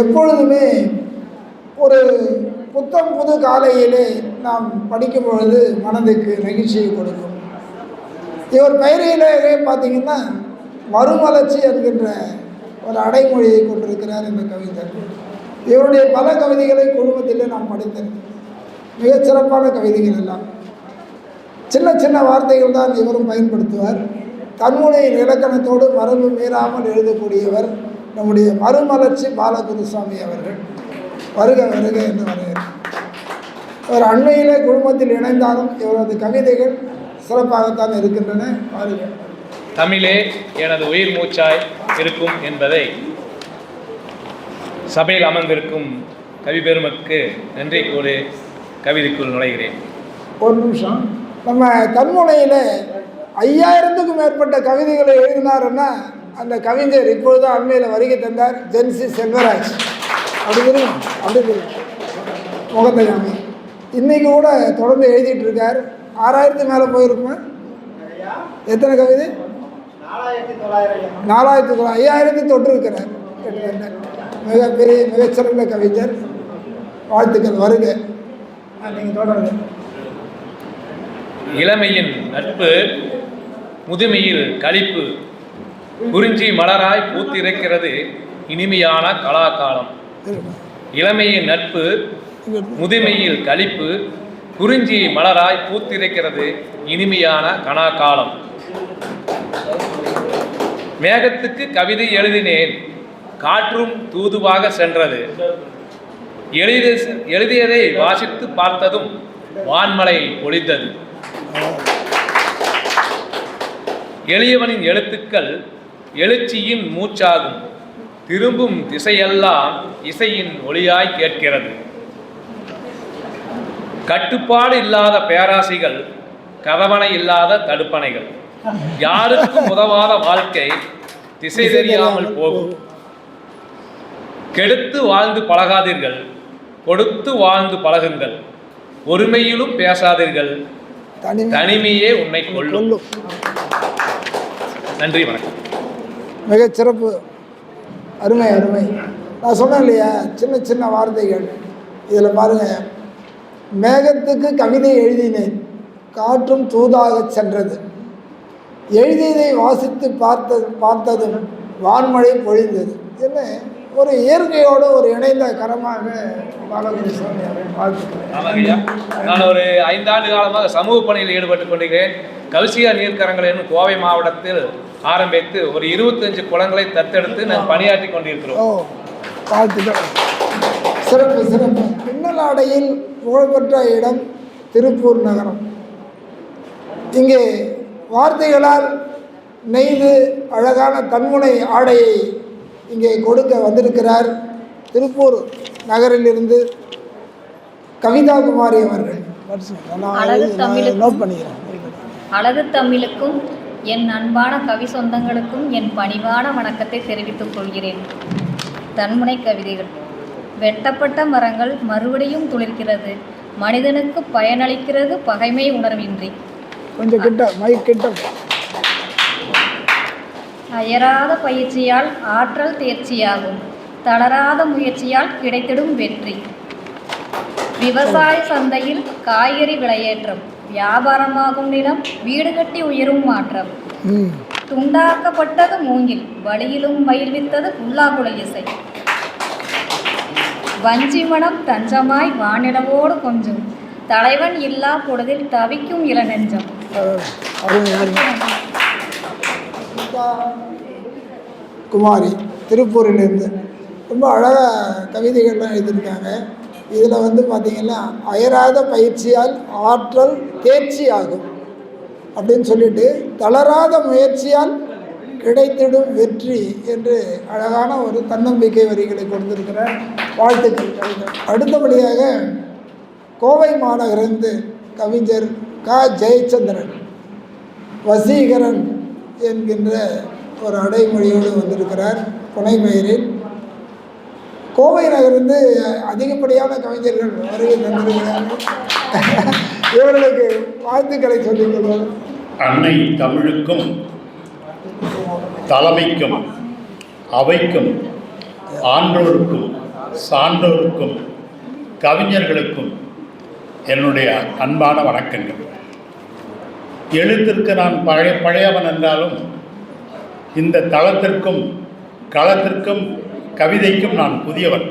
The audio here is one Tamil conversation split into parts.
எப்பொழுதுமே ஒரு புத்தம் புது காலையிலே நாம் படிக்கும் பொழுது மனதுக்கு நெகிழ்ச்சியை கொடுக்கும். இவர் பெயரிலே பார்த்தீங்கன்னா மறுமலர்ச்சி என்கின்ற ஒரு அடைமொழியை கொண்டிருக்கிறார் இந்த கவிஞர். இவருடைய பல கவிதைகளை குழுமத்திலே நாம் படித்தோம். மிகச்சிறப்பான கவிதைகள் எல்லாம் சின்ன சின்ன வார்த்தைகள் தான் இவரும் பயன்படுத்துவார். தன்முனையின் இலக்கணத்தோடு மரபு மீறாமல் எழுதக்கூடியவர் நம்முடைய மறுமலர்ச்சி பாலகுருசாமி அவர்கள். வருக வருக என்று வருகிறார். அவர் அண்மையிலே குழுமத்தில் இணைந்தாலும் இவரது கவிதைகள் சிறப்பாகத்தான் இருக்கின்றன. பாருங்கள். தமிழே எனது உயிர் மூச்சாய் இருக்கும் என்பதை சபையில் அமர்ந்திருக்கும் கவி பெருமக்கு நன்றி கூறி கவிதைக்குள் நுழைகிறேன். ஒரு நிமிஷம். நம்ம தன்முனையில் 5000க்கும் மேற்பட்ட கவிதைகளை எழுதினாருன்னா அந்த கவிஞர் இப்பொழுது அண்மையில் வருகை தந்தார். ஜென்சி செல்வராஜ். அப்படி தெரியும், அப்படி தெரியும் முகத்தையாமி. இன்றைக்கி கூட தொடர்ந்து எழுதிட்டு இருக்கார். 6000 மேலே போயிருக்குமா? எத்தனை கவிதை? 4900. 5000 தொட்டிருக்கிறார். மிகப்பெரிய மிகச்சிறந்த கவிஞர். வாழ்த்துக்கள். வருக. நீங்கள் தொடருங்க. இளமையின் நட்பு முதுமையில் களிப்பு குறிஞ்சி மலராய் பூத்திருக்கிறது இனிமையான கலாகாலம். இளமையின் நட்பு முதுமையில் களிப்பு குறிஞ்சி மலராய் பூத்திருக்கிறது இனிமையான கனாகாலம். மேகத்துக்கு கவிதை எழுதினேன், காற்றும் தூதுவாக சென்றது. எழுதியதை வாசித்து பார்த்ததும் வான்மலை பொழிந்தது. எளியவனின் எழுத்துக்கள் எழுச்சியின் மூச்சாகும். திரும்பும் திசையெல்லாம் இசையின் ஒளியாய் கேட்கிறது. கட்டுப்பாடு இல்லாத பேராசைகள், கதவணை இல்லாத தடுப்பணைகள். யாருக்கும் உதவாத வாழ்க்கை திசை தெரியாமல் போகும். கெடுத்து வாழ்ந்து பழகாதீர்கள், கொடுத்து வாழ்ந்து பழகுங்கள். ஒருமையிலும் பேசாதீர்கள், தனிமையே உன்னை கொள்ளும். நன்றி, வணக்கம். மிகச்சிறப்பு. அருமை அருமை. நான் சொன்னேன் இல்லையா, சின்ன சின்ன வார்த்தைகள். இதில் பாருங்கள். மேகத்துக்கு கவிதை எழுதினேன், காற்றும் தூதாக சென்றது. எழுதியதை வாசித்து பார்த்ததும் வான்மழை பொழிந்தது. என்ன ஒரு இயற்கையோடு ஒரு இணைந்த கரமாக பாலகுருசாமி வாழ்த்துக்கிறேன். நான் ஒரு 5 ஆண்டு காலமாக சமூக பணியில் ஈடுபட்டு கொண்டிருக்கிறேன். கல்சியா நீர்க்கரங்கள் என்னும் கோவை மாவட்டத்தில் ஆரம்பித்து ஒரு 25 குளங்களை தத்தெடுத்து நாங்கள் பணியாற்றி கொண்டிருக்கிறோம். வாழ்த்துக்கள். சிறப்பு சிறப்பு. பின்னலாடையில் புகழ்பெற்ற இடம் திருப்பூர் நகரம். இங்கே வார்த்தைகளால் நெய்து அழகான தன்முனை ஆடையை இங்கே கொடுக்க வந்திருக்கிறார் திருப்பூர் நகரிலிருந்து கவிதா குமாரி அவர்கள். நோட் பண்ணிக்கிறேன். அழகு தமிழுக்கும் என் அன்பான கவி சொந்தங்களுக்கும் என் பணிவான வணக்கத்தை தெரிவித்துக் கொள்கிறேன். தன்முனை கவிதைகள். வெட்டப்பட்ட மரங்கள் மறுபடியும் துளிர்க்கிறது, மனிதனுக்கு பயனளிக்கிறது பகைமை உணர்வின்றி. கொஞ்சம் கிட்ட மைக் கிட்ட. அயராத பயிற்சியால் ஆற்றல் தேர்ச்சியாகும், தளராத முயற்சியால் கிடைத்திடும் வெற்றி. விவசாய சந்தையில் காய்கறி விலையேற்றம், வியாபாரமாகும் நிலம், வீடு கட்டி உயரும் மாற்றம். துண்டாக்கப்பட்டது மூங்கில், வழியிலும் மயில்வித்தது புல்லாங்குழல் இசை. வஞ்சி மனம் தஞ்சமாய் வானிலவோடு கொஞ்சம், தலைவன் இல்லா பொழுதில் தவிக்கும் இளநெஞ்சம். குமாரி திருப்பூரிலிருந்து ரொம்ப அழகாக கவிதைகள்லாம் எழுதியிருக்காங்க. இதில் பார்த்திங்கன்னா அயராத பயிற்சியால் ஆற்றல் தேர்ச்சி ஆகும் அப்படின்னு சொல்லிட்டு தளராத முயற்சியால் கிடைத்திடும் வெற்றி என்று அழகான ஒரு தன்னம்பிக்கை வரிகளை கொடுத்திருக்கிற வாழ்த்துக்கள். அடுத்தபடியாக கோவை மாநகரிலிருந்து கவிஞர் க ஜெயச்சந்திரன் வசீகரன் என்கின்ற ஒரு அடைமொழியோடு வந்திருக்கிறார். புனைப்பெயரில் கோவை நகரிலிருந்து அதிகப்படியான கவிஞர்கள் வருகை தந்திருக்கிறார்கள். இவர்களுக்கு வாழ்த்துக்களை சொல்லிக் கொள்வோம். அன்னை தமிழுக்கும் தலைமைக்கும் அவைக்கும் ஆன்றோருக்கும் சான்றோருக்கும் கவிஞர்களுக்கும் என்னுடைய அன்பான வணக்கங்கள். எழுத்திற்கு நான் பழையவன் என்றாலும் இந்த தளத்திற்கும் களத்திற்கும் கவிதைக்கும் நான் புதியவன்.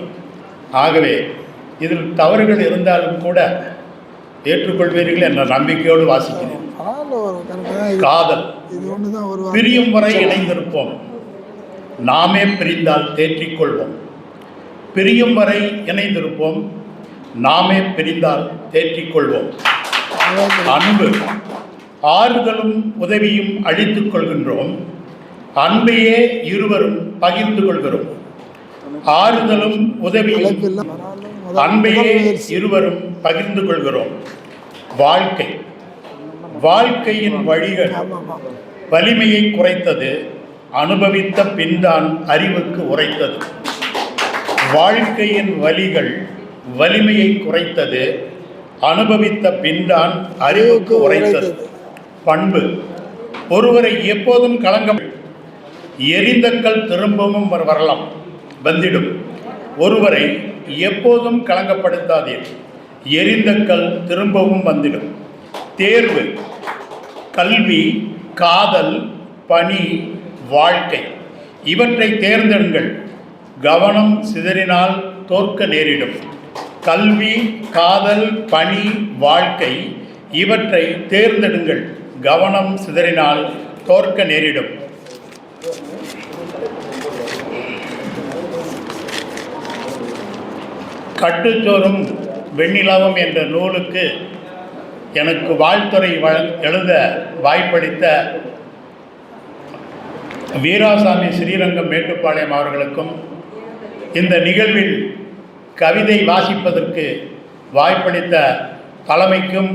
ஆகவே இதில் தவறுகள் இருந்தாலும் கூட ஏற்றுக்கொள்வீர்கள் என்ற நம்பிக்கையோடு வாசிக்கிறேன். காதல் பிரியும் வரை இணைந்திருப்போம், நாமே பிரிந்தால் தேற்றிக்கொள்வோம். பிரியும் வரை இணைந்திருப்போம், நாமே பிரிந்தால் தேற்றிக்கொள்வோம். அன்பு ஆறுதலும் உதவியும் அளித்துக் கொள்கின்றோம், அன்பையே இருவரும் பகிர்ந்து கொள்கிறோம். ஆறுதலும் உதவியும் அன்பையே இருவரும் பகிர்ந்து கொள்கிறோம். வாழ்க்கை வாழ்க்கையின் வழிகள் வலிமையை குறைத்தது, அனுபவித்த பின்தான் அறிவுக்கு உரைத்தது. வாழ்க்கையின் வழிகள் வலிமையை குறைத்தது, அனுபவித்த பின்தான் அறிவுக்கு உரைத்தது. பண்பு ஒருவரை எப்போதும் கலங்க எரிந்தக்கல் திரும்பவும் வரலாம் வந்திடும். ஒருவரை எப்போதும் கலங்கப்படுத்தாதீர், எரிந்தக்கல் திரும்பவும் வந்துடும். தேர்வு கல்வி, காதல், பணி, வாழ்க்கை இவற்றை தேர்ந்தெடுங்கள், கவனம் சிதறினால் தோற்க நேரிடும். கல்வி, காதல், பணி, வாழ்க்கை இவற்றை தேர்ந்தெடுங்கள், கவனம் சிதறினால் தோற்க நேரிடும். கட்டுச்சோறும் வெண்ணிலவும் என்ற நூலுக்கு எனக்கு வாழ்த்துறை எழுத வாய்ப்பளித்த வீராசாமி ஸ்ரீரங்கம் மேட்டுப்பாளையம் அவர்களுக்கும், இந்த நிகழ்வில் கவிதை வாசிப்பதற்கு வாய்ப்பளித்த தலைமைக்கும்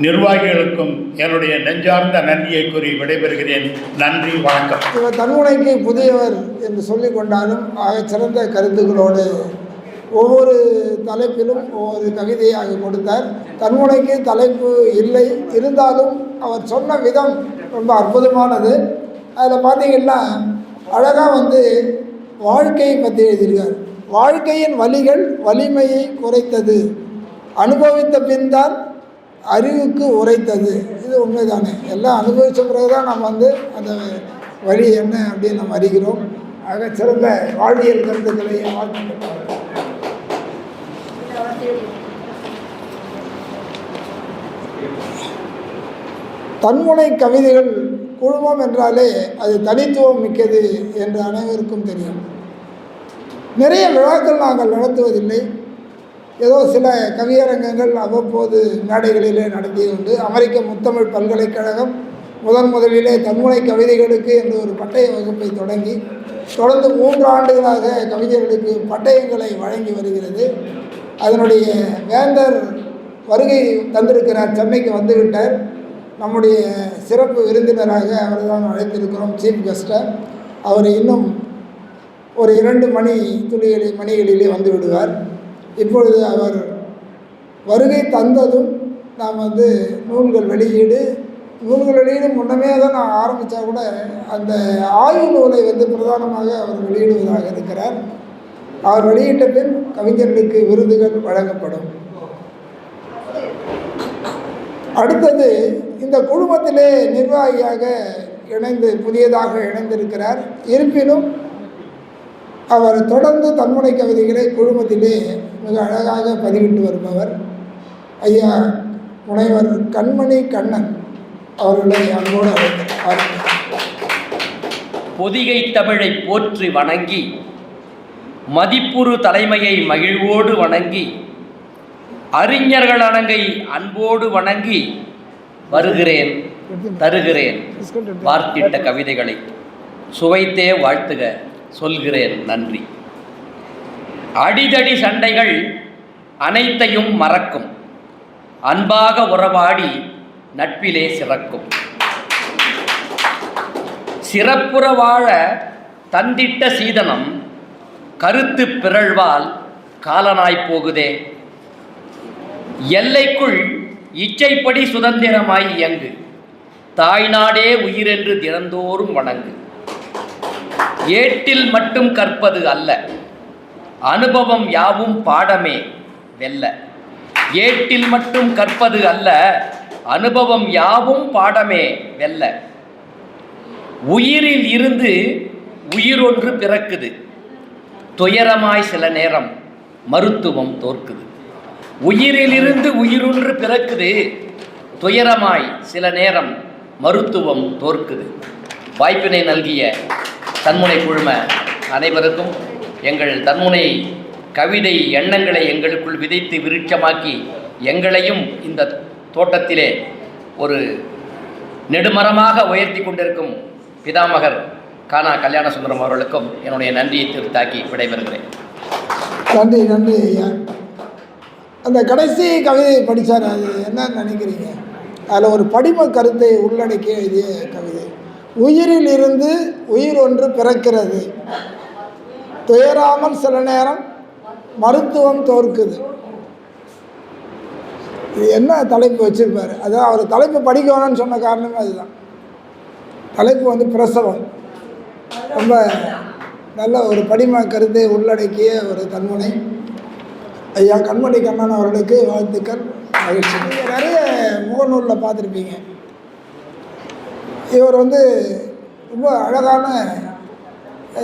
நிர்வாகிகளுக்கும் என்னுடைய நெஞ்சார்ந்த நன்றியை கூறி விடைபெறுகிறேன். நன்றி, வணக்கம். இவர் தன்முனைக்கு புதியவர் என்று சொல்லிக் கொண்டாலும் சிறந்த கருத்துக்களோடு ஒவ்வொரு தலைப்பிலும் ஒவ்வொரு கவிதையாக கொடுத்தார். தன்முனைக்கு தலைப்பு இல்லை, இருந்தாலும் அவர் சொன்ன விதம் ரொம்ப அற்புதமானது. அதில் பார்த்திங்கன்னா அழகாக வாழ்க்கையை பற்றி எழுதியிருக்கார். வாழ்க்கையின் வலிகள் வலிமையை குறைத்தது, அனுபவித்த பின் தான் அறிவுக்கு உரைத்தது. இது உண்மைதானே. எல்லாம் அனுபவித்த பிறகு தான் நம்ம அந்த வழி என்ன அப்படின்னு நம்ம அறிகிறோம். ஆக சிறந்த வாழ்வியல் கருத்துக்களை தன்முனை கவிதைகள் குழுமம் என்றாலே அது தனித்துவம் மிக்கது என்று அனைவருக்கும் தெரியும். நிறைய விழாக்கள் நாங்கள் நடத்துவதில்லை, ஏதோ சில கவியரங்கங்கள் அவ்வப்போது மேடைகளிலே நடத்தியது உண்டு. அமெரிக்க முத்தமிழ் பல்கலைக்கழகம் முதலிலே தன்முனை கவிதைகளுக்கு என்று ஒரு பட்டய வகுப்பை தொடங்கி தொடர்ந்து 3 ஆண்டுகளாக கவிஞர்களுக்கு பட்டயங்களை வழங்கி வருகிறது. அதனுடைய வேந்தர் வருகை தந்திருக்கிறார், சென்னைக்கு வந்துவிட்டார். நம்முடைய சிறப்பு விருந்தினராக அவரை தான் அழைத்திருக்கிறோம், சீஃப் கெஸ்ட்டாக. அவர் இன்னும் ஒரு 2 மணிகளிலே வந்து விடுவார். இப்பொழுது அவர் வருகை தந்ததும் நாம் நூல்கள் வெளியீடு முன்னமே தான் நான் ஆரம்பித்தா கூட அந்த ஆய்வு நூலை பிரதானமாக அவர் வெளியிடுவதாக இருக்கிறார். அவர் வெளியிட்ட பின் கவிஞர்களுக்கு விருதுகள் வழங்கப்படும். அடுத்தது இந்த குழுமத்திலே நிர்வாகியாக புதியதாக இணைந்திருக்கிறார். இருப்பினும் அவர் தொடர்ந்து தன்முனை கவிதைகளை குழுமத்திலே மிக அழகாக பதிவிட்டு வருபவர் ஐயா முனைவர் கண்மணி கண்ணன் அவர்களை அன்போடு அழைக்கிறார். பொதிகை தமிழை போற்றி வணங்கி, மதிப்புறு தலைமையை மகிழ்வோடு வணங்கி, அறிஞர்கள் அணங்கை அன்போடு வணங்கி வருகிறேன் தருகிறேன் பார்த்திட்ட கவிதைகளை சுவைத்தே வாழ்த்துக சொல்கிறேன் நன்றி. அடிதடி சண்டைகள் அனைத்தையும் மறக்கும், அன்பாக உறவாடி நட்பிலே சிறக்கும். சிறப்புற வாழ தந்திட்ட சீதனம் கருத்து பிறழ்வால் காலனாய் போகுதே. எல்லைக்குள் இச்சைப்படி சுதந்திரமாய் இயங்கு, தாய்நாடே உயிரென்று தினந்தோறும் வணங்கு. ஏட்டில் மட்டும் கற்பது அல்ல, அனுபவம் யாவும் பாடமே வெல்ல. ஏட்டில் மட்டும் கற்பது அல்ல, அனுபவம் யாவும் பாடமே வெல்ல. உயிரில் இருந்து உயிரொன்று பிறக்குது, துயரமாய் சில நேரம் மருத்துவம் தோற்குது. உயிரிலிருந்து உயிரொன்று பிறக்குது, துயரமாய் சில நேரம் மருத்துவம் தோற்குது. வாய்ப்பினை நல்கிய தன்முனை குழும அனைவருக்கும், எங்கள் தன்முனை கவிதை எண்ணங்களை எங்களுக்குள் விதைத்து விருட்சமாக்கி எங்களையும் இந்த தோட்டத்திலே ஒரு நெடுமரமாக உயர்த்தி கொண்டிருக்கும் பிதாமகர் கானா கல்யாண சுந்தரம் அவர்களுக்கும் என்னுடைய நன்றியை திருத்தாக்கி விடைபெறுகிறேன். நன்றி நன்றி ஐயா. அந்த கடைசி கவிதையை படித்தார், அது என்னன்னு நினைக்கிறீங்க? அதில் ஒரு படிம கருத்தை உள்ளடக்கி எழுதிய கவிதை. உயிரில் இருந்து உயிர் ஒன்று பிறக்கிறது, துயராமல் சில நேரம் மருத்துவம் தோற்குது. இது என்ன தலைப்பு வச்சுருப்பார்? அதான் அவர் தலைப்பு படிக்க வேணும்னு சொன்ன காரணமே அதுதான். தலைப்பு வந்து பிரசவம். ரொம்ப நல்ல ஒரு படிம கருத்தை உள்ளடக்கிய ஒரு தன்முனை. ஐயா கண்மணி கண்ணன் அவர்களுக்கு வாழ்த்துக்கள், மகிழ்ச்சி. நீங்கள் நிறைய முகநூலில் பார்த்துருப்பீங்க. இவர் வந்து ரொம்ப அழகான,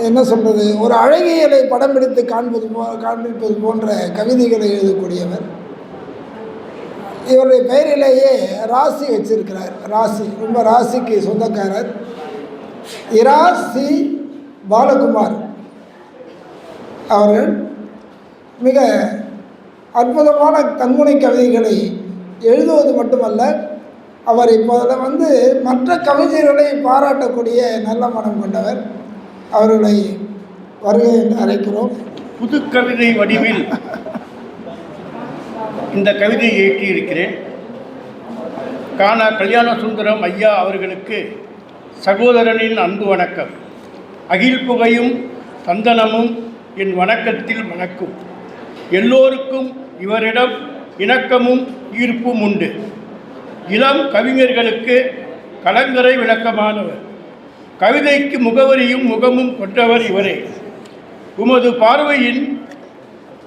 என்ன சொல்கிறது, ஒரு அழகியலை படம் பிடித்து காண்பிப்பது போன்ற கவிதைகளை எழுதக்கூடியவர். இவருடைய பெயரிலேயே ராசி வச்சிருக்கிறார். ராசி, ரொம்ப ராசிக்கு சொந்தக்காரர். இராசி பாலகுமார் அவர்கள் மிக அற்புதமான தன்முனை கவிதைகளை எழுதுவது மட்டுமல்ல, அவர் இப்போதில் வந்து மற்ற கவிஞர்களை பாராட்டக்கூடிய நல்ல மனம் கொண்டவர். அவர்களை வருகை என்று அழைக்கிறோம். புது கவிதை வடிவில் இந்த கவிதையை இயற்றியிருக்கிறேன். கானா கல்யாண சுந்தரம் ஐயா அவர்களுக்கு சகோதரனின் அன்பு வணக்கம். அகில் புகையும் சந்தனமும் என் வணக்கத்தில் மணக்கும். எல்லோருக்கும் இவரிடம் இணக்கமும் ஈர்ப்பும் உண்டு. இளம் கவிஞர்களுக்கு கலங்கரை விளக்கமானவர். கவிதைக்கு முகவரியும் முகமும் கொண்டவர் இவரே. உமது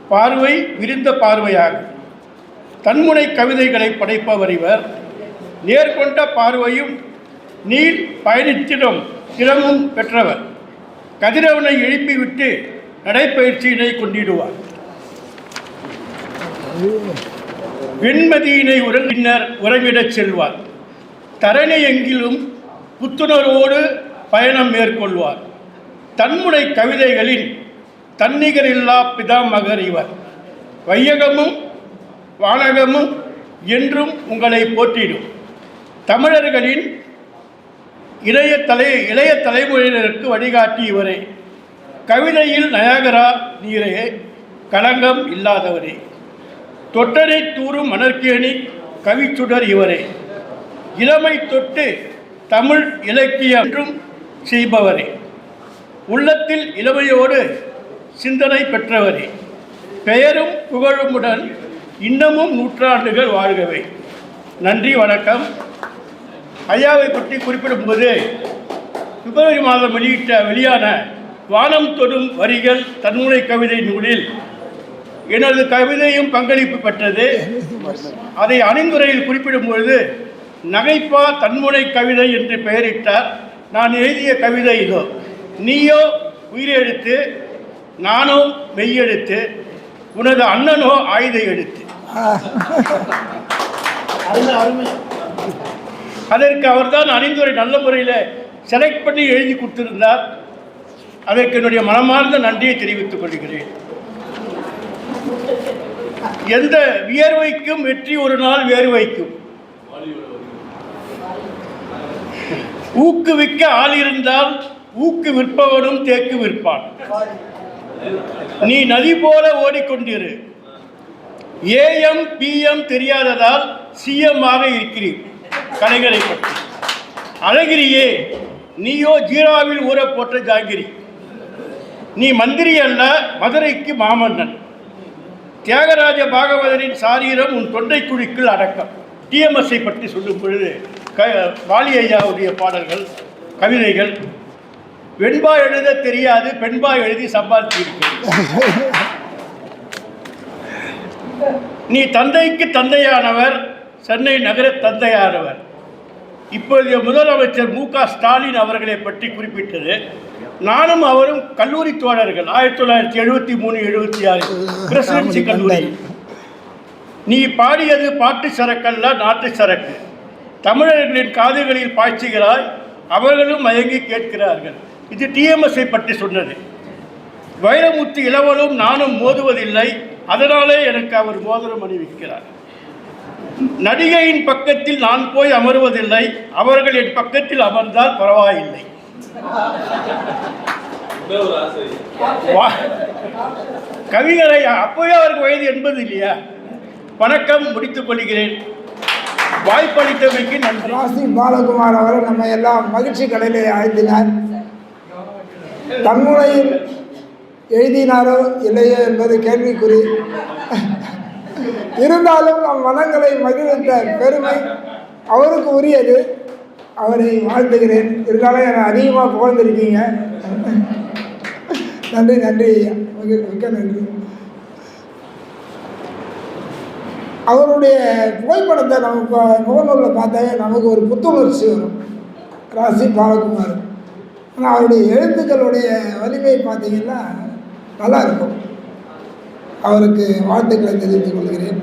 பார்வை விரிந்த பார்வையாகும். தன்முனை கவிதைகளை படைப்பவர் இவர். நேர்கொண்ட பார்வையும் நீள் பயணித்திடம் திறமும் பெற்றவர். கதிரவனை எழுப்பிவிட்டு நடைப்பயிற்சியினை கொண்டிடுவார். வெண்மதியினை பின்னர் உறங்கிடச் செல்வார். தரணி எங்கிலும் புத்துணர்வோடு பயணம் மேற்கொள்வார். தன்முனை கவிதைகளின் தன்னிகரில்லா பிதாமகர் இவர். வையகமும் வானகமும் என்றும் உங்களை போற்றிடும். தமிழர்களின் இளைய தலைமுறையினருக்கு வழிகாட்டி இவரே. கவிதையில் நயாகரா நீரே, களங்கம் இல்லாதவரே. தொட்டனை தூரும் மணற்கேணி கவிச்சுடர் இவரே. இளமை தொட்டு தமிழ் இலக்கியம் என்றும் செய்பவரே. உள்ளத்தில் இளமையோடு சிந்தனை பெற்றவரே. பெயரும் புகழுமுடன் இன்னமும் நூற்றாண்டுகள் வாழ்கவே. நன்றி, வணக்கம். ஐயாவை பற்றி குறிப்பிடும்போது பிப்ரவரி மாதம் வெளியான வானம் தொடும் வரிகள் தன்முனை கவிதை நூலில் எனது கவிதையும் பங்களிப்பு பெற்றது. அதை அணிந்துரையில் குறிப்பிடும்பொழுது நகைப்பா தன்முனை கவிதை என்று பெயரிட்டார். நான் எழுதிய கவிதை இதோ. நீயோ உயிரெழுத்து, நானோ மெய்யெழுத்து, உனது அண்ணனோ ஆயுத எழுத்து. அதற்கு அவர்தான் அணிந்துரை நல்ல முறையில் செலக்ட் பண்ணி எழுதி கொடுத்திருந்தார். அதற்கு என்னுடைய மனமார்ந்த நன்றியை தெரிவித்துக் கொள்கிறேன். எந்த வியர்வைக்கும் வெற்றி ஒரு நாள் வேர்வைக்கும். ஊக்குவிக்க ஆள் இருந்தால் ஊக்கு விற்பவனும் தேக்கு விற்பான். நீ நதி போல ஓடிக்கொண்டிரு. ஏஎம் பிஎம் தெரியாததால் சிஎம் ஆக இருக்கிறீர். கலைகளை பற்றி அழகிரியே, நீயோ ஜீராவில் ஊற போட்ட ஜாங்கிரி. நீ மந்திரி அல்ல, மதுரைக்கு மாமன்னன். தியாகராஜ பாகவதரின் சாரீரம் உன் தொண்டை குழிக்குள் அடக்கம். டிஎம்எஸ்ஐ பற்றி சொல்லும் பொழுது வாலி ஐயாவுடைய பாடல்கள், கவிதைகள். வெண்பா எழுத தெரியாது, பெண்பா எழுதி சம்பாதித்திருக்கிறது. நீ தந்தைக்கு தந்தையானவர், சென்னை நகர தந்தையானவர். இப்போதைய முதலமைச்சர் மு.க. ஸ்டாலின் அவர்களை பற்றி குறிப்பிட்டது. நானும் அவரும் கல்லூரி தோழர்கள். 1973-76 பிரசிடென்சி கல்லூரி. நீ பாடியது பாட்டு சரக்கல்ல, நாட்டு சரக்கு. தமிழர்களின் காதுகளில் பாய்ச்சுகிறாய், அவர்களும் மயங்கி கேட்கிறார்கள். இது டிஎம்எஸ்ஐ பற்றி சொன்னது. வைரமுத்து இளவலும் நானும் மோதுவதில்லை, அதனாலே எனக்கு அவர் மோதிரம் அணிவிக்கிறார். நடிகையின் பக்கத்தில் நான் போய் அமர்வதில்லை, அவர்கள் என் பக்கத்தில் அமர்ந்தால் பரவாயில்லை. கவிகளை அப்போவே அவருக்கு வயது 80 இல்லையா? வணக்கம், முடித்துக் கொள்கிறேன். வாய்ப்பளித்தமைக்கு நன்றி. ராசி பாலகுமார் அவரை நம்ம எல்லாம் மகிழ்ச்சி கடலிலே ஆழ்த்தினார். தன்முனையில் எழுதினாரோ இல்லையோ என்பது கேள்விக்குறி. இருந்தாலும் நம் மனங்களை மகிழ்ந்த பெருமை அவருக்கு உரியது. அவரை வாழ்த்துகிறேன். இருந்தாலும் என்னை அதிகமாக புகழ்ந்திருக்கீங்க. நன்றி நன்றி ஐயா, மிக்க நன்றி. அவருடைய புகைப்படத்தை நம்ம இப்போ முகநூலில் பார்த்தாவே நமக்கு ஒரு புத்துணர்ச்சி வரும். ராசி பாலகுமார். ஆனால் அவருடைய எழுத்துக்களுடைய வலிமை பார்த்தீங்கன்னா நல்லா இருக்கும். அவருக்கு வாழ்த்துக்களை தெரிவித்துக் கொள்கிறேன்.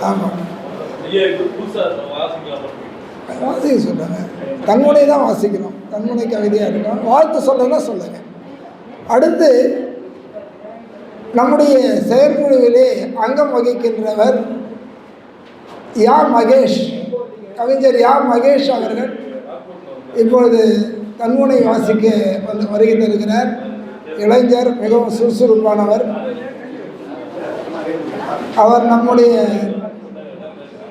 ஆமாம், வாசிக்க சொல்லுங்க. தன்முனை தான் வாசிக்கணும். தன்முனை கவிதையாக இருக்கணும். வாழ்த்து சொல்லணும்னா சொல்லுங்கள். அடுத்து நம்முடைய செயற்குழுவிலே அங்கம் வகிக்கின்றவர் யா மகேஷ், கவிஞர் யா மகேஷ் அவர்கள் இப்பொழுது தன்முனை வாசிக்க வருகை தருகிறார். இளைஞர், மிகவும் சுறுசுறுப்பானவர். அவர் நம்முடைய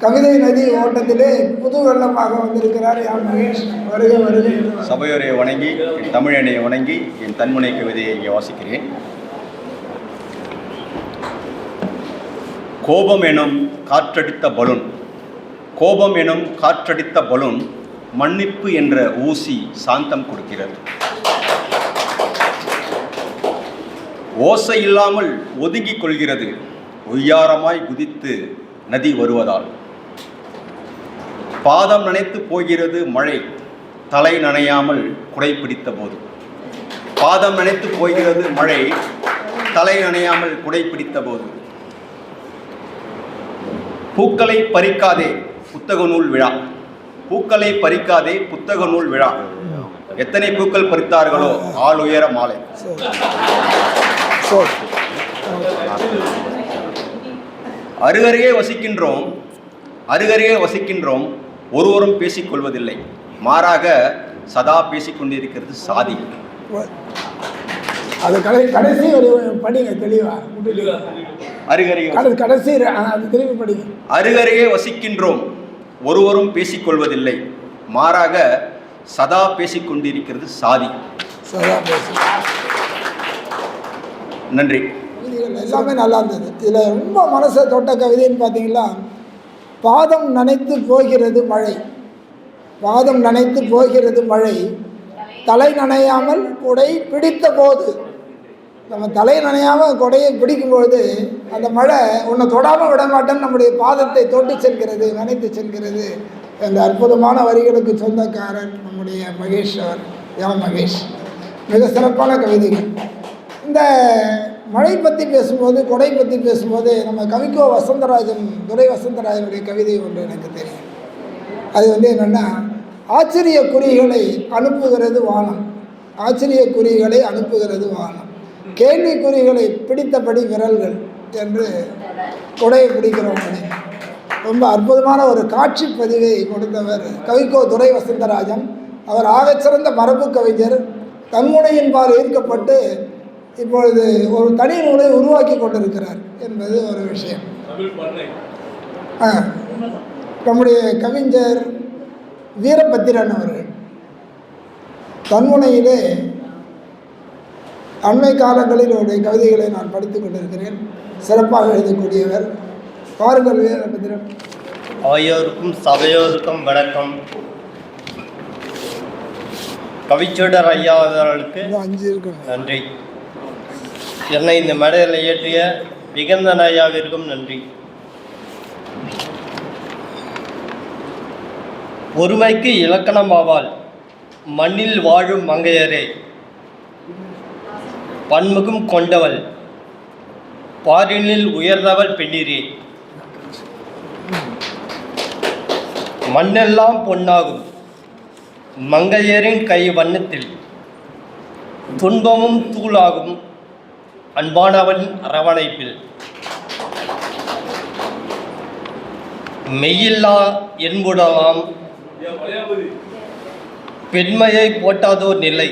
கவிதை நதி ஓட்டத்திலே புது வெள்ளமாக வந்திருக்கிறார். யா மகேஷ், வருக வருக. சபையோரை வணங்கி, என் தமிழனை வணங்கி, என் தன்முனை கவிதையை இங்கே வாசிக்கிறேன். கோபம் எனும் காற்றடித்த பலூன், கோபம் எனும் காற்றடித்த பலூன், மன்னிப்பு என்ற ஊசி சாந்தம் கொடுக்கிறது. ஓசை இல்லாமல் ஒதுங்கிக் கொள்கிறது, ஒய்யாரமாய் குதித்து நதி வருவதால். பாதம் நனைத்து போகிறது மழை, தலை நனையாமல் குடை பிடித்த போது. பாதம் நனைத்து போகிறது மழை, தலை நனையாமல் குடை பிடித்த போது. பூக்களை பறிக்காதே புத்தக நூல் விழா, பூக்களை பறிக்காதே புத்தக நூல் விழா. எத்தனை பூக்கள் பறித்தார்களோ ஆள் உயர மாலை. அருகருகே வசிக்கின்றோம், அருகருகே வசிக்கின்றோம், ஒருவரும் பேசிக்கொள்வதில்லை, மாறாக சதா பேசிக்கொண்டிருக்கிறது சாதி. அது கடைசி ஒரு படிங்க தெளிவா. அருகருகே கடைசி அது திரும்பி படிங்க. அருகருகே வசிக்கின்றோம், ஒருவரும் பேசிக்கொள்வதில்லை, மாறாக சதா பேசிக்கொண்டிருக்கிறது சாதி. சதா பேசி. நன்றி. எல்லாமே நல்லா இருந்தது. இதில் ரொம்ப மனசை தொட்ட கவிதைன்னு பார்த்தீங்களா, பாதம் நனைத்து போகிறது மழை, பாதம் நனைத்து போகிறது மழை, தலை நனையாமல் குடை பிடித்த போது. நம்ம தலை நனையாமல் கொடையை பிடிக்கும்பொழுது அந்த மழை உன்னை தொடாமல் விட மாட்டேன்னு நம்முடைய பாதத்தை தொட்டு செல்கிறது, நனைத்து செல்கிறது என்ற அற்புதமான வரிகளுக்கு சொந்தக்காரர் நம்முடைய மகேஷ் அவர். யா மகேஷ், மிக சிறப்பான கவிதைகள். இந்த மழை பற்றி பேசும்போது, கொடை பற்றி பேசும்போது நம்ம கவிக்கோ வசந்தராஜன், துரை வசந்தராஜனுடைய கவிதை ஒன்று எனக்கு தெரியும். அது என்னென்னா, ஆச்சரிய குறிகளை அனுப்புகிறது வானம், ஆச்சரிய குறிகளை அனுப்புகிறது வானம், கேள்விக்குறிகளை பிடித்தபடி விரல்கள் என்று கொடையை பிடிக்கிறவங்களே. ரொம்ப அற்புதமான ஒரு காட்சி பதிவை கொடுத்தவர் கவிக்கோ துரை வசந்தராஜன். அவர் ஆகச்சிறந்த மரபு கவிஞர். தன்முனையின்பால் ஈர்க்கப்பட்டு இப்பொழுது ஒரு தனி நூலை உருவாக்கி கொண்டிருக்கிறார் என்பது ஒரு விஷயம். நம்முடைய கவிஞர் வீரபத்திரன் அவர்கள் தன்முனையிலே அண்மை காலங்களில் அவருடைய கவிதைகளை நான் படித்துக் கொண்டிருக்கிறேன். சிறப்பாக எழுதக்கூடியவர். பாருங்கள் வீரபத்திரன். அவையோருக்கும் சபையோருக்கும் வணக்கம். கவிச்சூடர் ஐயா அவர்களுக்கு நன்றி. என்னை இந்த மேடையில் ஏற்றிய நிகந்தன் ஐயாவிற்கும் நன்றி. ஒருமைக்கு இலக்கணமாவாள் மண்ணில் வாழும் மங்கையரே, பன்முகம் கொண்டவள் பாரினில் உயர்ந்தவள் பெண்ணிரே. மண்ணெல்லாம் பொன்னாகும் மங்கையரின் கை வண்ணத்தில், துன்பமும் தூளாகும் அன்பானவன் அரவணைப்பில். மெய்யில்லா என்புடலாம் பெண்மையை போட்டாதோர் நிலை.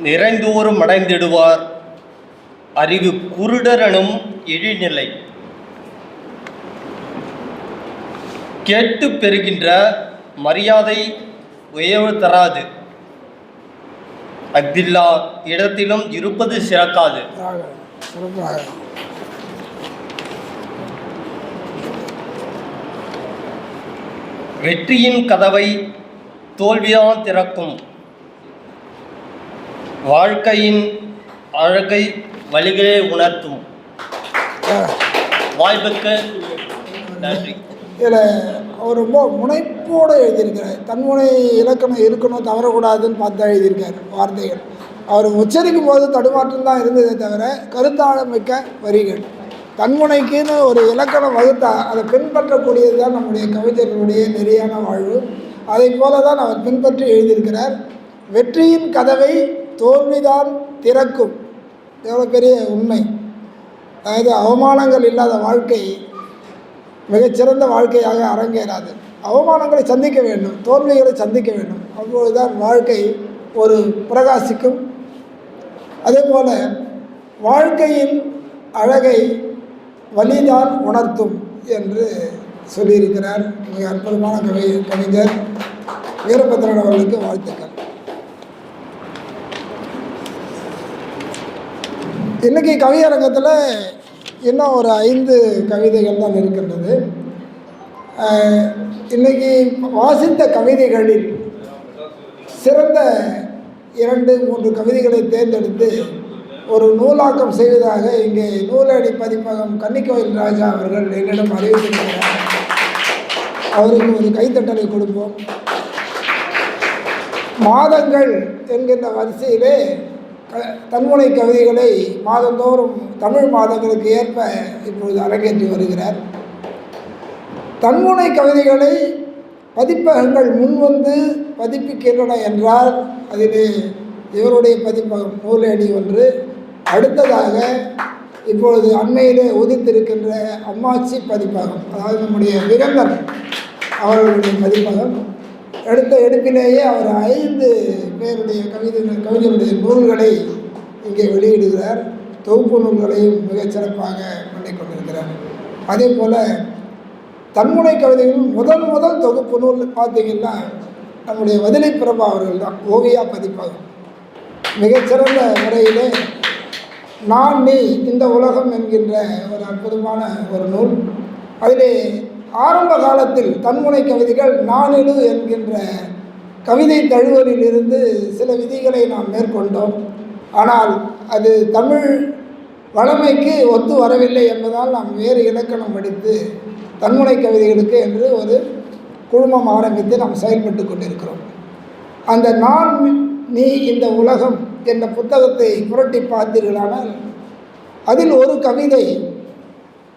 நிறைந்தோறும் அடைந்திடுவார் அறிவு குருடரனும் இழிநிலை. கேட்டு பெறுகின்ற மரியாதை உயர்வு தராது, அஃதில்லா இடத்திலும் இருப்பது சிறக்காது. வெற்றியின் கதவை தோல்வியான் திறக்கும், வாழ்க்கையின் அழகை வழிகளே உணர்த்தும். வாய்ப்புக்கு நன்றி. இதில் அவர் ரொம்ப முனைப்போடு எழுதியிருக்கிறார். தன்முனை இலக்கணம் இருக்கணும், தவறக்கூடாதுன்னு பார்த்து எழுதியிருக்கார் வார்த்தைகள். அவர் உச்சரிக்கும் போது தடுமாற்றம் தான் இருந்ததே தவிர கருத்தாழமிக்க வரிகள். தன்முனைக்குன்னு ஒரு இலக்கணம் வகுத்தா அதை பின்பற்றக்கூடியது தான் நம்முடைய கவிஞர்களுடைய நெறியான வாழ்வு. அதை போல தான் அவர் பின்பற்றி எழுதியிருக்கிறார். வெற்றியின் கதவை தோல்விதான் திறக்கும். எவ்வளோ பெரிய உண்மை! அதாவது அவமானங்கள் இல்லாத வாழ்க்கை மிகச்சிறந்த வாழ்க்கையாக அரங்கேறாது. அவமானங்களை சந்திக்க வேண்டும், தோல்விகளை சந்திக்க வேண்டும். அப்பொழுதுதான் வாழ்க்கை ஒரு பிரகாசிக்கும். அதே போல் வாழ்க்கையின் அழகை வலிதான் உணர்த்தும் என்று சொல்லியிருக்கிறார். மிக அற்புதமான கவிஞர் வீரபத்ரன் அவர்களுக்கு வாழ்த்துக்கள். இன்றைக்கி கவியரங்கத்தில் இன்னும் ஒரு 5 கவிதைகள் தான் இருக்கின்றது. இன்றைக்கி வாசித்த கவிதைகளில் சிறந்த 2-3 கவிதைகளை தேர்ந்தெடுத்து ஒரு நூலாக்கம் செய்வதாக இங்கே நூலடி பதிப்பகம் கன்னிக்கோயில் ராஜா அவர்கள் என்னிடம் அறிவித்திருக்கிறார். அவருக்கு ஒரு கைத்தட்டலை கொடுப்போம். மாதங்கள் என்கின்ற வரிசையிலே தன்முனை கவிதைகளை மாதந்தோறும் தமிழ் மாதங்களுக்கு ஏற்ப இப்பொழுது அரங்கேற்றி வருகிறார். தன்முனை கவிதைகளை பதிப்பகங்கள் முன்வந்து பதிப்பிக்கின்றன என்றால் அதிலே இவருடைய பதிப்பகம் நூலேடி ஒன்று. அடுத்ததாக இப்பொழுது அண்மையிலே உதித்திருக்கின்ற அம்மாச்சி பதிப்பகம், அதாவது நம்முடைய விகந்தன் அவர்களுடைய பதிப்பகம். அடுத்த எடுப்பிலேயே அவர் 5 பேருடைய கவிஞருடைய நூல்களை இங்கே வெளியிடுகிறார். தொகுப்பு நூல்களையும் மிகச்சிறப்பாக பண்ணிக்கொண்டிருக்கிறார். அதே போல் தன்முனை கவிதைகள் முதல் தொகுப்பு நூல் பார்த்திங்கன்னா நம்முடைய வதிலை பிரபா அவர்கள் தான், ஓவியா பதிப்பகம். மிகச்சிறந்த முறையிலே நான் நீ இந்த உலகம் என்கின்ற ஒரு அற்புதமான ஒரு நூல். அதிலே ஆரம்ப காலத்தில் தன்முனை கவிதைகள் நானிடு என்கின்ற கவிதை தழுவலில் இருந்து சில விதிகளை நாம் மேற்கொண்டோம். ஆனால் அது தமிழ் வளமைக்கு ஒத்து வரவில்லை என்பதால் நாம் வேறு இலக்கணம் படித்து தன்முனை கவிதைகளுக்கு என்று ஒரு குழுமம் ஆரம்பித்து நாம் செயல்பட்டு கொண்டிருக்கிறோம். அந்த நான் நீ இந்த உலகம் என்ற புத்தகத்தை புரட்டி பார்த்தீர்களானால் அதில் ஒரு கவிதை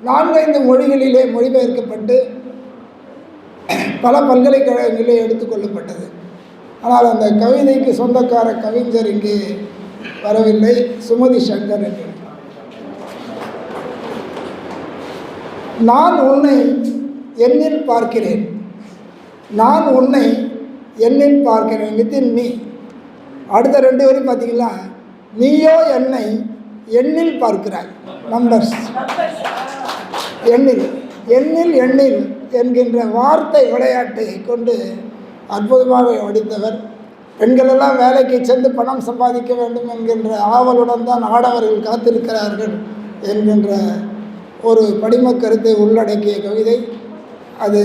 4-5 மொழிகளிலே மொழிபெயர்க்கப்பட்டு பல பல்கலைக்கழகங்களிலே எடுத்துக்கொள்ளப்பட்டது. ஆனால் அந்த கவிதைக்கு சொந்தக்கார கவிஞர் இங்கே வரவில்லை, சுமதி சங்கர் என்று. நான் உன்னை எண்ணில் பார்க்கிறேன், நான் உன்னை எண்ணில் பார்க்கிறேன் வித்தின் மீ. அடுத்த 2 வரையும் பார்த்தீங்களா, நீயோ என்னை எண்ணில் பார்க்கிறாய். நம்பர்ஸ், எண்ணில் எண்ணில் எண்ணில் என்கின்ற வார்த்தை விளையாட்டை கொண்டு அற்புதமாக வடித்தவர். பெண்களெல்லாம் வேலைக்கு சென்று பணம் சம்பாதிக்க வேண்டும் என்கின்ற ஆவலுடன் தான் ஆடவர்கள் காத்திருக்கிறார்கள் என்கின்ற ஒரு படிம கருத்தை உள்ளடக்கிய கவிதை. அது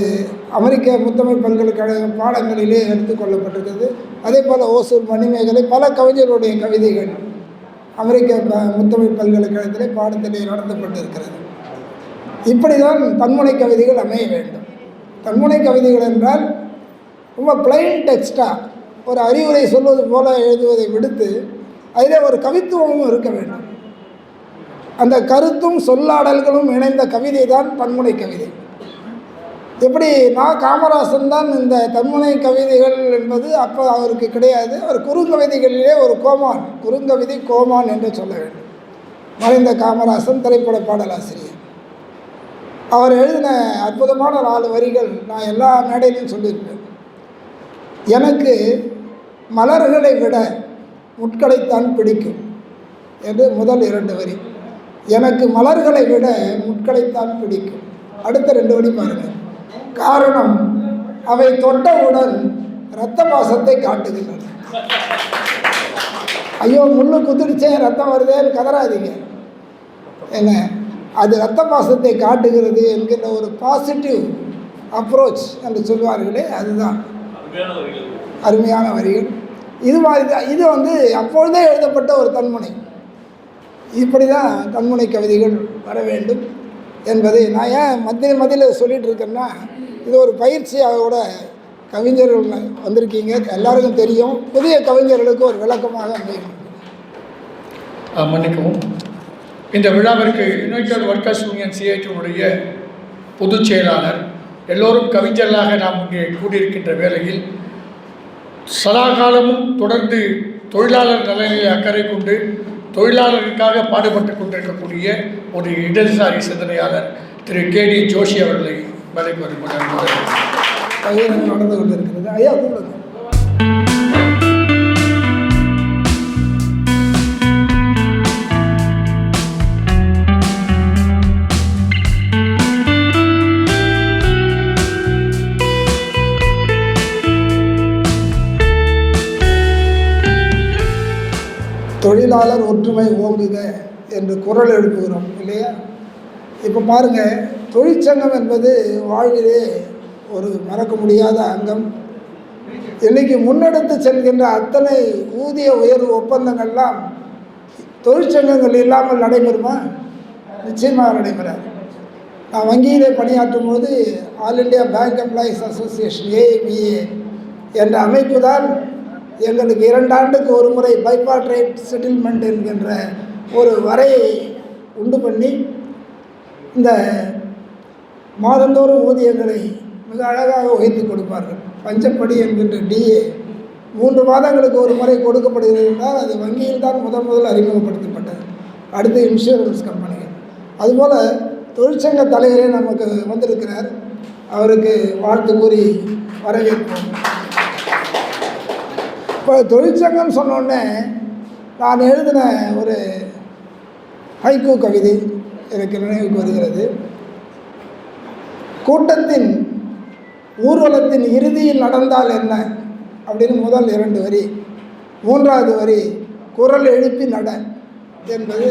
அமெரிக்க முத்தமிழ் பல்கலைக்கழக பாடங்களிலே எடுத்துக்கொள்ளப்பட்டிருக்கிறது. அதே போல் ஓசூர் மணிமேகலை பல கவிஞர்களுடைய கவிதைகள் அமெரிக்க முத்தமிழ் பல்கலைக்கழகத்திலே பாடத்திலே நடத்தப்பட்டிருக்கிறது. இப்படி தான் தன்முனை கவிதைகள் அமைய வேண்டும். தன்முனை கவிதைகள் என்றால் ரொம்ப பிளைன் டெக்ஸ்டாக ஒரு அறிவுரை சொல்வது போல எழுதுவதை விடுத்து அதிலே ஒரு கவித்துவமும் இருக்க வேண்டும். அந்த கருத்தும் சொல்லாடல்களும் இணைந்த கவிதை தான் தன்முனை கவிதை. எப்படி காமராசன் தான் இந்த தன்முனை கவிதைகள் என்பது அப்போ அவருக்கு கிடையாது. அவர் குறுங்கவிதைகளிலே ஒரு கோமான், குறுங்கவிதை கோமான் என்று சொல்ல வேண்டும். மறைந்த காமராசன் திரைப்பட பாடலாசிரியர். அவர் எழுதின அற்புதமான 4 வரிகள் நான் எல்லா மேடையிலையும் சொல்லியிருப்பேன். எனக்கு மலர்களை விட முட்களைத்தான் பிடிக்கும் என்று முதல் 2 வரி. எனக்கு மலர்களை விட முட்களைத்தான் பிடிக்கும். அடுத்த 2 வரி பாருங்கள். காரணம் அவை தொட்டவுடன் இரத்த பாசத்தை காட்டுகின்றன. ஐயோ முள்ளு குதிரிச்சே ரத்தம் வருதேன்னு கதறாதீங்க. என்ன அது இரத்த பாசத்தை காட்டுகிறது என்கின்ற ஒரு பாசிட்டிவ் அப்ரோச் என்று சொல்வார்களே, அதுதான் அருமையான வரிகள். இது மாதிரி தான் இது அப்பொழுதே எழுதப்பட்ட ஒரு தன்முனை. இப்படி தான் தன்முனை கவிதைகள் வர வேண்டும் என்பதை நான் ஏன் மத்தியில் சொல்லிகிட்டு இருக்கேன்னா, இது ஒரு பயிற்சியாக கூட கவிஞர்கள் வந்திருக்கீங்க, எல்லாருக்கும் தெரியும். புதிய கவிஞர்களுக்கு ஒரு விளக்கமாக அமையும். மன்னிக்கவும், இந்த விழாவிற்கு யுனைடெட் ஒர்க்கர்ஸ் யூனியன் சிஐடியுடைய பொதுச் செயலாளர், எல்லோரும் கவிஞர்களாக நாம் இங்கே கூடியிருக்கின்ற வேளையில் சதாகாலமும் தொடர்ந்து தொழிலாளர் நலனில் அக்கறை கொண்டு தொழிலாளர்களுக்காக பாடுபட்டு கொண்டிருக்கக்கூடிய ஒரு இடதுசாரி சிந்தனையாளர் திரு KD ஜோஷி அவர்களை வேலைக்கு வரும்போது நடந்து கொண்டிருக்கிறது. ஐயா கூப்பிடுங்க. தொழிலாளர் ஒற்றுமை ஓங்குக என்று குரல் எழுப்புகிறோம் இல்லையா? இப்போ பாருங்கள், தொழிற்சங்கம் என்பது வாழ்விலே ஒரு மறக்க முடியாத அங்கம். இன்றைக்கி முன்னெடுத்து செல்கின்ற அத்தனை ஊதிய உயர்வு ஒப்பந்தங்கள்லாம் தொழிற்சங்கங்கள் இல்லாமல் நடைபெறுமா? நிச்சயமாக நடைபெறாது. நான் வங்கியிலே பணியாற்றும் போது all India bank employees association AIBA என்ற அமைப்பு தான் எங்களுக்கு 2 ஆண்டுக்கு ஒரு முறை பைபார்ட்ரேட் செட்டில்மெண்ட் என்கின்ற ஒரு வரையை உண்டு பண்ணி இந்த மாதந்தோறும் ஊதியங்களை மிக அழகாக உயர்த்தி கொடுப்பார்கள். பஞ்சப்படி என்கின்ற DA 3 மாதங்களுக்கு ஒரு முறை கொடுக்கப்படுகிறது என்றால் அது வங்கியில் தான் முதல் அறிமுகப்படுத்தப்பட்டது. அடுத்து இன்சூரன்ஸ் கம்பெனிகள். அதுபோல் தொழிற்சங்க தலைவரே நமக்கு வந்திருக்கிறார். அவருக்கு வாழ்த்து கூறி வரவேற்போம். இப்போ தொழிற்சங்கம் சொன்னோடனே நான் எழுதின ஒரு ஹைக்கூ கவிதை எனக்கு நினைவுக்கு வருகிறது. கூட்டத்தின் ஊர்வலத்தின் இறுதியில் நடந்தால் என்ன அப்படின்னு முதல் 2 வரி, 3வது வரி குரல் எழுப்பி நட என்பது